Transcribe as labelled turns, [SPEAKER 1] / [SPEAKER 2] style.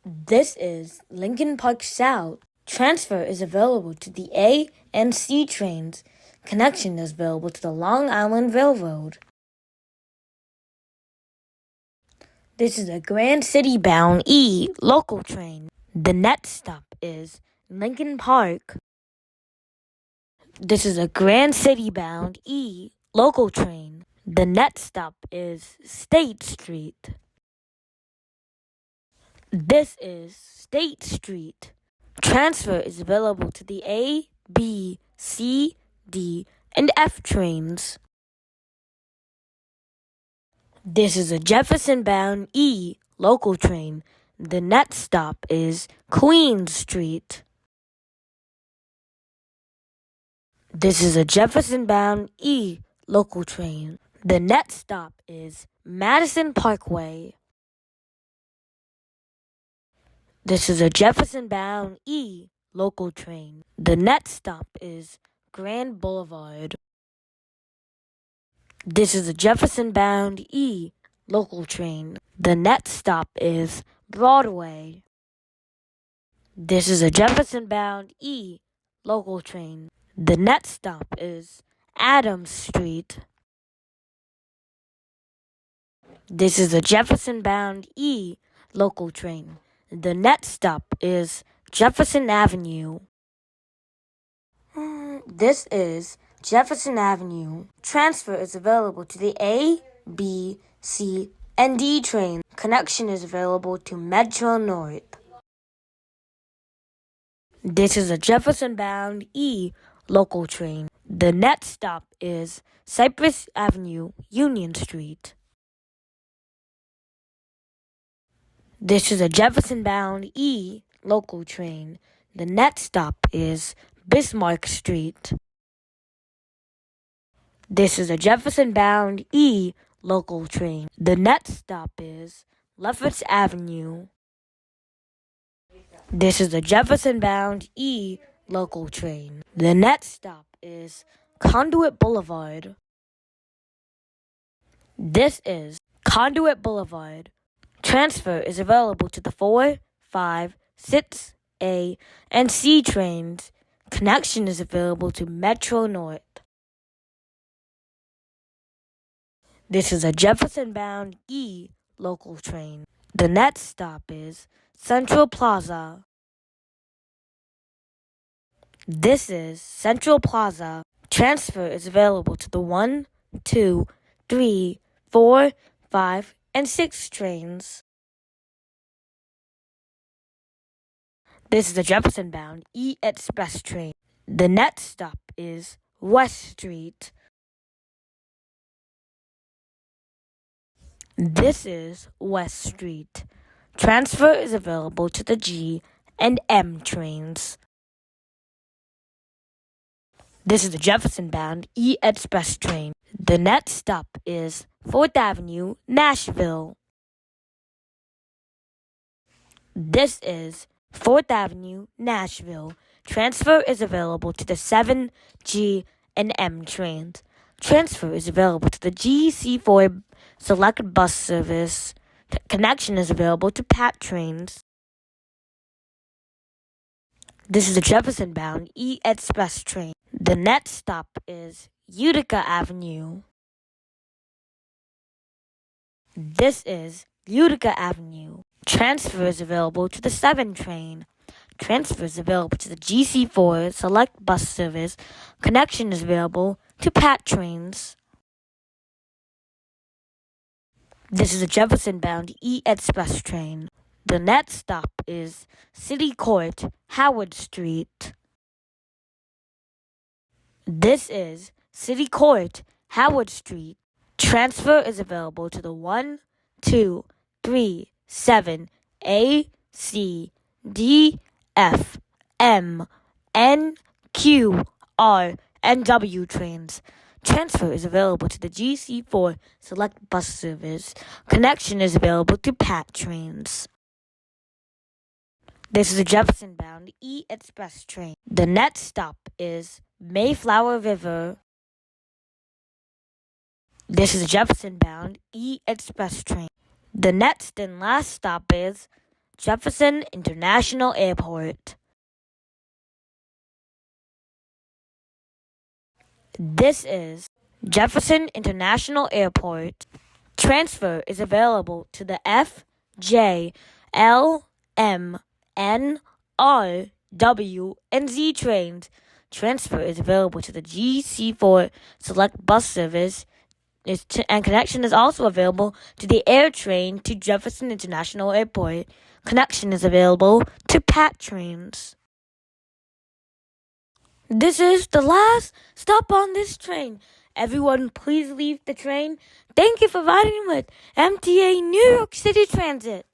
[SPEAKER 1] This is Lincoln Park South. Transfer is available to the A and C trains. Connection is available to the Long Island Railroad. This is a Grand City bound E local train. The next stop is Lincoln Park. This is a Grand City bound E local train. The next stop is State Street. This is State Street. Transfer is available to the A, B, C, D, and F trains. This is a Jefferson-bound E local train. The next stop is Queen Street. This is a Jefferson-bound E local train. The next stop is Madison Parkway. This is a Jefferson-bound E local train. The next stop is Grand Boulevard. This is a Jefferson-bound E local train. The next stop is Broadway. This is a Jefferson-bound E local train. The next stop is Adams Street. This is a Jefferson-bound E local train. The next stop is Jefferson Avenue. This is Jefferson Avenue. Transfer is available to the A, B, C, and D train. Connection is available to Metro North. This is a Jefferson-bound E local train. The next stop is Cypress Avenue, Union Street. This is a Jefferson-bound E local train. The next stop is Bismarck Street. This is a Jefferson-bound E local train. The next stop is Lefferts Avenue. This is a Jefferson-bound E local train. The next stop is Conduit Boulevard. This is Conduit Boulevard. Transfer is available to the 4, 5, 6, A, and C trains. Connection is available to Metro North. This is a Jefferson-bound E local train. The next stop is Central Plaza. This is Central Plaza. Transfer is available to the 1, 2, 3, 4, 5, and 6 trains. This is a Jefferson-bound E Express train. The next stop is West Street. This is West Street. Transfer is available to the G and M trains. This is a Jefferson-bound E Express train. The next stop is 4th Avenue, Nashville. This is 4th Avenue, Nashville. Transfer is available to the 7, G, and M trains. Transfer is available to the GC4 Select Bus Service. Connection is available to PAT trains. This is a Jefferson-bound E Express train. The next stop is Utica Avenue. This is Utica Avenue. Transfer is available to the 7 train. Transfer is available to the GC4 Select Bus Service. Connection is available to PAT trains. This is a Jefferson-bound E Express train. The next stop is City Court, Howard Street. This is City Court, Howard Street. Transfer is available to the 1, 2, 3, 7, A, C, D, F, M, N, Q, R, and W trains. Transfer is available to the GC4 Select Bus Service. Connection is available to PAT trains. This is a Jefferson-bound E Express train. The next stop is Mayflower River. This is a Jefferson-bound E Express train. The next and last stop is Jefferson International Airport. This is Jefferson International Airport. Transfer is available to the F, J, L, M, N, R, W, and Z trains. Transfer is available to the GC4 Select Bus Service, and connection is also available to the Air train to Jefferson International Airport. Connection is available to PAT trains. This is the last stop on this train. Everyone, please leave the train. Thank you for riding with MTA New York City Transit.